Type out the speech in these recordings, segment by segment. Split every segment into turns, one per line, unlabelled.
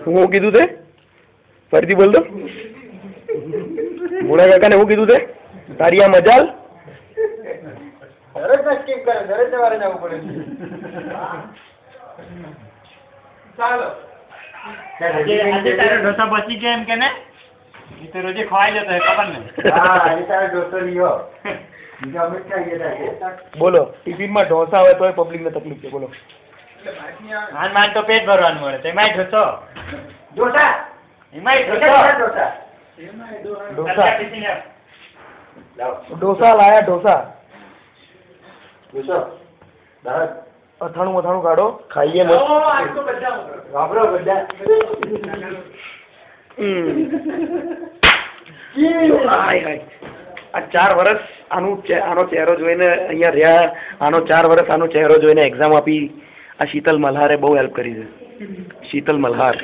હું કીધું તે ફરીથી બોલ દો. મોડા કાકાને હું કીધું તે તારી આ મજાલ
ચાલો આજે તારો ઢોસા પચી ગયા એમ કે ને તો રોજે ખવાઈ જતો ખબર ને.
બોલો ટિફિન માં ઢોસા હોય તો પબ્લિક ને તકલીફ છે. બોલો
માન તો પેટ ભરવાનું મળે તો એમાંય ઢોસો
ઢોસા લાયા ઢોસા અથાણું અથાણું કાઢો ખાઈએ મસ્ત. આ 4 વર્ષ આનો ચહેરો જોઈને અહીંયા રહ્યા, આનો 4 વર્ષ આનો ચહેરો જોઈને એક્ઝામ આપી. આ શીતલ મલ્હારે બહુ હેલ્પ કરી છે. શીતલ મલ્હાર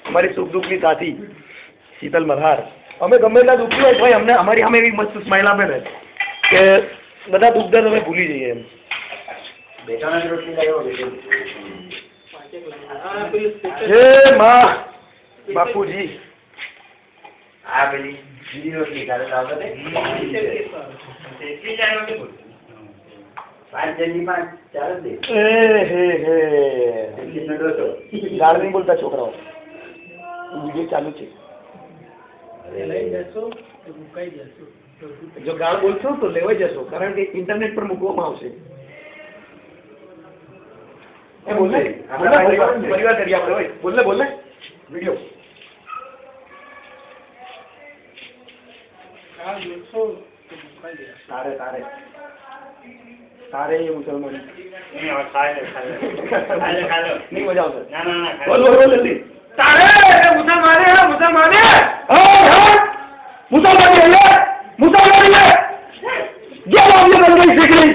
અમારી સુખ દુઃખની સાથી શીતલ મલ્હાર. અમે ગમે એટલા દુઃખી હોય ભાઈ અમને અમારી સામે એવી મસ્ત સ્માઈલ આપે ને કે બધા દુઃખ દર્દ અમે ભૂલી જઈએ એમ. હે માં બાપુજી ગાળ નહીં બોલતા છોકરાઓ. વિડીયો ચાલુ છે. જો ગાળ બોલશો તો લેવાઈ જશો કારણ કે ઇન્ટરનેટ પર મૂકવામાં આવશે. પરિવાર કરીએ આપણે. બોલે વિડીયો તારે એ મુસલમાન નહીં મજા આવશે. બોલ જલ્દી. તારે મુસલમાને जो मामले बन गई सीख ली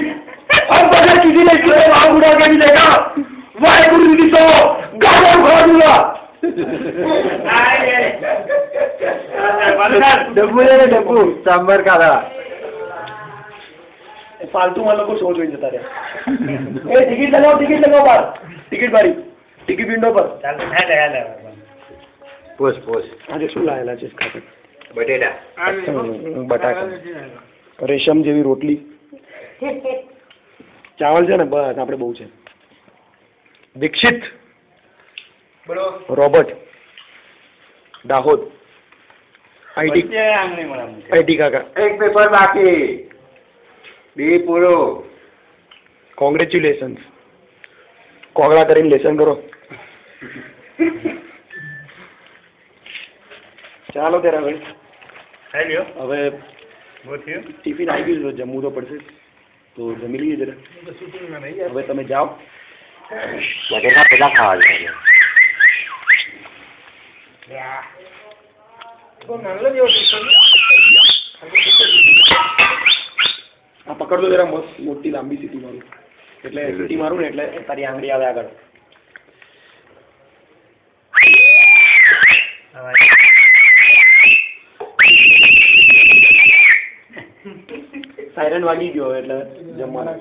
अब बगैर किसी ने इसलिए वहां उड़ा के भी देखा वाहेगुरु जी तो गाना उखाड़ दूंगा. डब्बू सांबर का फालतू वालों को शो જોઈને જતા રહ્યા. ટિકિટ લગાવો બાર. ટિકિટ બારી ટિકિટ વિન્ડો પર. પોસ આજે શું લાયેલા છે ખાતે? બટાકા રેશમ જેવી રોટલી ચાવલ છે ને બસ આપણે બહુ છે. દીક્ષિત રોબર્ટ દાહોદ આઈટી કાકા.
એક પેપર બાકી બી પૂરો.
કોંગ્રેચ્યુલેશન્સ. કોગળા કરીને લેસન કરો. ચાલો ત્યારે હવે ટિફિન આવી ગયું જમવું તો પડશે તો જમી લઈએ જરા. હવે તમે જાઓ.
પેલા ખાવા જોઈએ.
આ પકડજો જરા મસ્ત મોટી લાંબી સીટી મારું એટલે સીટી મારું ને એટલે તારી આંગળી આવે આગળ. સાયરન વાગી ગયો એટલે જમવાના.